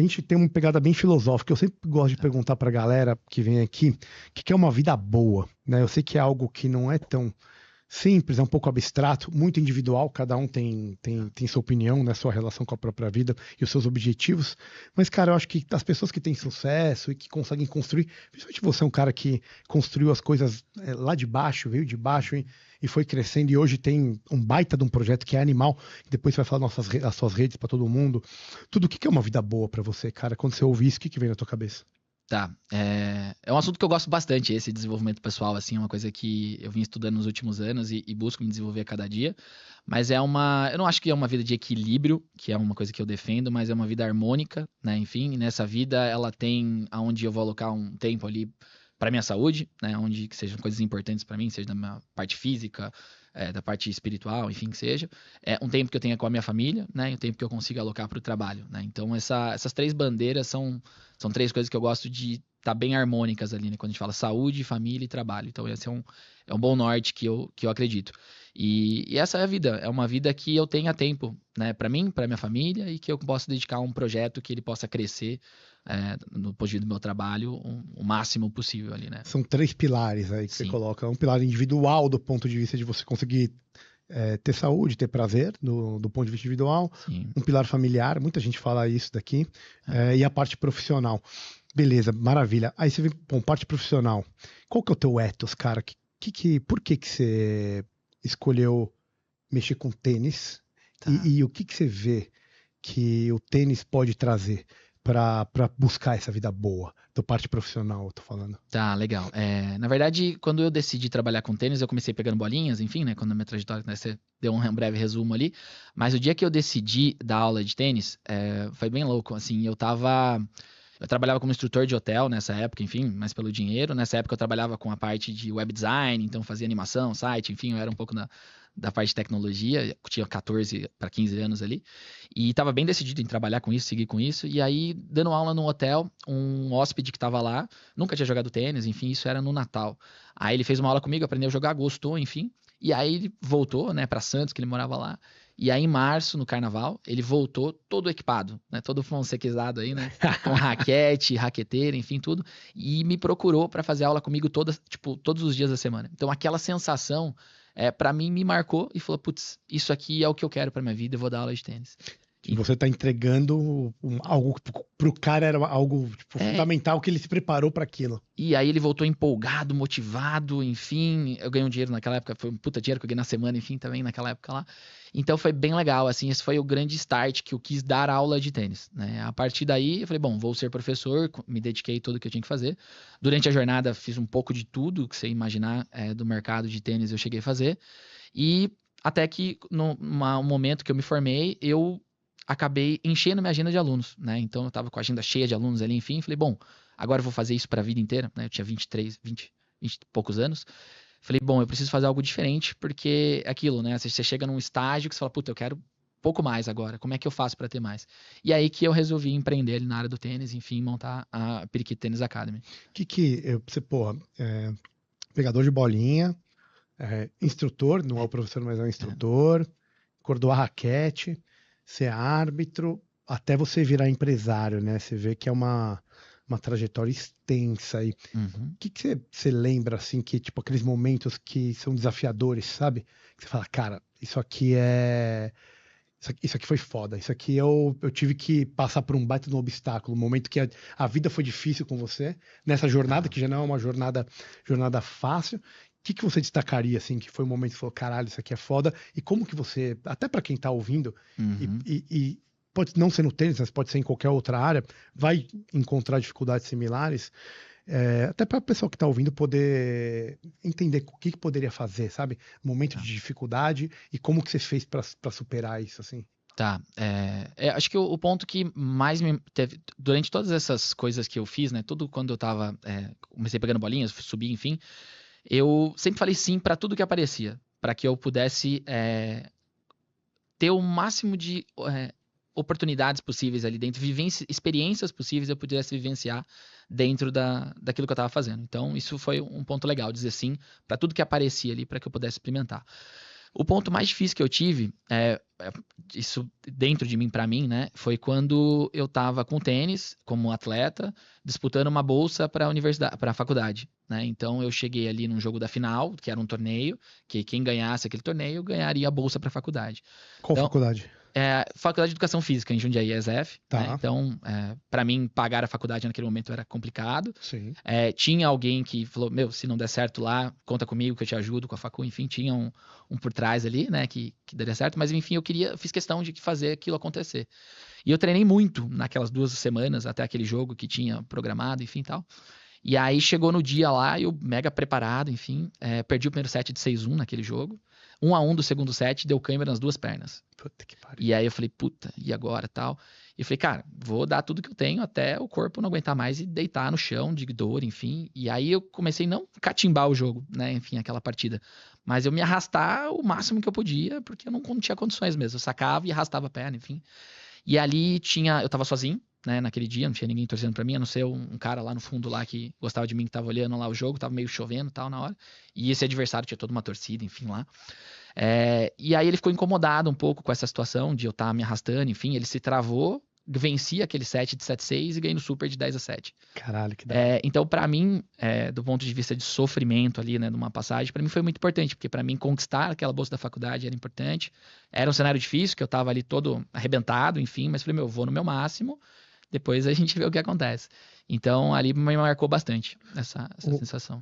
gente tem uma pegada bem filosófica. Eu sempre gosto de perguntar pra galera que vem aqui o que é uma vida boa, né? Eu sei que é algo que não é tão simples, é um pouco abstrato, muito individual, cada um tem sua opinião, né, sua relação com a própria vida e os seus objetivos. Mas, cara, eu acho que as pessoas que têm sucesso e que conseguem construir, principalmente você é um cara que construiu as coisas lá de baixo, veio de baixo e foi crescendo e hoje tem um baita de um projeto que é animal, e depois você vai falar as suas redes para todo mundo. Tudo, o que é uma vida boa para você, cara? Quando você ouve isso, o que vem na tua cabeça? Tá, é um assunto que eu gosto bastante, esse desenvolvimento pessoal, assim, é uma coisa que eu vim estudando nos últimos anos e busco me desenvolver a cada dia, mas eu não acho que é uma vida de equilíbrio, que é uma coisa que eu defendo, mas é uma vida harmônica, né, enfim, e nessa vida ela tem aonde eu vou alocar um tempo ali para minha saúde, né, onde que sejam coisas importantes para mim, seja da minha parte física, da parte espiritual, enfim, que seja, um tempo que eu tenha com a minha família, né, e um tempo que eu consiga alocar para o trabalho, né, então essas três bandeiras são três coisas que eu gosto de estar bem harmônicas ali, né? Quando a gente fala saúde, família e trabalho. Então, esse é um bom norte que eu acredito. E essa é a vida. É uma vida que eu tenha tempo, né? Para mim, para minha família e que eu possa dedicar a um projeto que ele possa crescer no ponto de vista do meu trabalho o máximo possível ali, né? São três pilares aí que você Sim. coloca. Um pilar individual do ponto de vista de você conseguir ter saúde, ter prazer do ponto de vista individual. Sim. Um pilar familiar, muita gente fala isso daqui. E a parte profissional. Beleza, maravilha. Aí você vem, bom, parte profissional. Qual que é o teu ethos, cara? Por que você escolheu mexer com tênis? Tá. E o que você vê que o tênis pode trazer para buscar essa vida boa? Da parte profissional, eu tô falando. Tá, legal. Na verdade, quando eu decidi trabalhar com tênis, eu comecei pegando bolinhas, enfim, né? Quando a minha trajetória, né, você deu um breve resumo ali. Mas o dia que eu decidi dar aula de tênis, foi bem louco. Assim, eu trabalhava como instrutor de hotel nessa época, enfim, mas pelo dinheiro. Nessa época eu trabalhava com a parte de web design, então fazia animação, site, enfim, eu era um pouco da parte de tecnologia, eu tinha 14 para 15 anos ali, e estava bem decidido em trabalhar com isso, seguir com isso, e aí, dando aula no hotel, um hóspede que estava lá, nunca tinha jogado tênis, enfim, isso era no Natal. Aí ele fez uma aula comigo, aprendeu a jogar, gostou, enfim, e aí ele voltou, né, para Santos, que ele morava lá, e aí, em março, no carnaval, ele voltou todo equipado, né? Todo fonsequizado aí, né? Com raquete, raqueteira, enfim, tudo. E me procurou para fazer aula comigo todos os dias da semana. Então, aquela sensação, para mim, me marcou e falou: putz, isso aqui é o que eu quero para minha vida, eu vou dar aula de tênis. Que você tá entregando algo pro cara, era algo fundamental, que ele se preparou para aquilo. E aí ele voltou empolgado, motivado, enfim, eu ganhei um dinheiro naquela época, foi um puta dinheiro que eu ganhei na semana, enfim, também naquela época lá. Então foi bem legal, assim, esse foi o grande start que eu quis dar aula de tênis, né? A partir daí eu falei, bom, vou ser professor, me dediquei tudo que eu tinha que fazer. Durante a jornada fiz um pouco de tudo que você imaginar do mercado de tênis eu cheguei a fazer. E até que no momento que eu me formei, eu acabei enchendo minha agenda de alunos, né? Então eu tava com a agenda cheia de alunos ali, enfim, falei, bom, agora eu vou fazer isso para a vida inteira, né? Eu tinha 23, 20 e poucos anos. Falei, bom, eu preciso fazer algo diferente, porque é aquilo, né? Você chega num estágio que você fala, puta, eu quero pouco mais agora, como é que eu faço para ter mais? E aí que eu resolvi empreender ali na área do tênis, enfim, montar a Periquito Tênis Academy. Você, porra, pegador de bolinha, instrutor, não é o professor, mas é o instrutor, acordou a raquete, ser árbitro, até você virar empresário, né? Você vê que é uma trajetória extensa aí. Uhum. O que você lembra, assim, que, tipo, aqueles momentos que são desafiadores, sabe? Que você fala, cara, isso aqui foi foda. Isso aqui eu tive que passar por um baita de um obstáculo, um momento que a vida foi difícil com você, nessa jornada, que já não é uma jornada fácil. O que você destacaria, assim, que foi um momento que você falou, caralho, isso aqui é foda, e como que você, até para quem tá ouvindo, e pode não ser no tênis, mas pode ser em qualquer outra área, vai encontrar dificuldades similares, até para a pessoa que tá ouvindo poder entender o que poderia fazer, sabe? Momento de dificuldade e como que você fez para superar isso, assim. Tá, acho que o ponto que mais me teve, durante todas essas coisas que eu fiz, né, tudo quando eu tava, comecei pegando bolinhas, subi, enfim, eu sempre falei sim para tudo que aparecia, para que eu pudesse ter o máximo de oportunidades possíveis ali dentro, experiências possíveis eu pudesse vivenciar dentro daquilo que eu estava fazendo. Então, isso foi um ponto legal, dizer sim para tudo que aparecia ali, para que eu pudesse experimentar. O ponto mais difícil que eu tive, isso dentro de mim, pra mim, né, foi quando eu tava com tênis, como atleta, disputando uma bolsa pra universidade, pra faculdade, né? Então eu cheguei ali num jogo da final, que era um torneio, que quem ganhasse aquele torneio ganharia a bolsa pra faculdade. Qual Então, faculdade? Faculdade de Educação Física em Jundiaí, ESF, né? Tá. Então, para mim, pagar a faculdade naquele momento era complicado. Sim. Tinha alguém que falou, meu, se não der certo lá, conta comigo que eu te ajudo com a facu. Enfim, tinha um por trás ali, né, que daria certo. Mas, enfim, eu fiz questão de fazer aquilo acontecer. E eu treinei muito naquelas 2 semanas, até aquele jogo que tinha programado, enfim, tal. E aí chegou no dia lá, eu mega preparado, enfim, perdi o primeiro set de 6-1 naquele jogo. 1-1 do segundo set, deu câimbra nas 2 pernas. Puta que pariu. E aí eu falei, puta, e agora, tal? E eu falei, cara, vou dar tudo que eu tenho até o corpo não aguentar mais e deitar no chão de dor, enfim. E aí eu comecei não catimbar o jogo, né, enfim, aquela partida. Mas eu me arrastar o máximo que eu podia, porque eu não tinha condições mesmo. Eu sacava e arrastava a perna, enfim. E ali eu tava sozinho, né, naquele dia, não tinha ninguém torcendo pra mim, a não ser um cara lá no fundo lá que gostava de mim, que tava olhando lá o jogo, tava meio chovendo e tal na hora. E esse adversário tinha toda uma torcida, enfim, lá. E aí ele ficou incomodado um pouco com essa situação de eu estar me arrastando, enfim, ele se travou, venci aquele set de 7-6 e ganhei no super de 10-7. Caralho, que da Então, pra mim, do ponto de vista de sofrimento ali, né, numa passagem, pra mim foi muito importante, porque pra mim conquistar aquela bolsa da faculdade era importante. Era um cenário difícil, que eu tava ali todo arrebentado, enfim, mas falei, meu, eu vou no meu máximo, depois a gente vê o que acontece. Então, ali me marcou bastante essa sensação.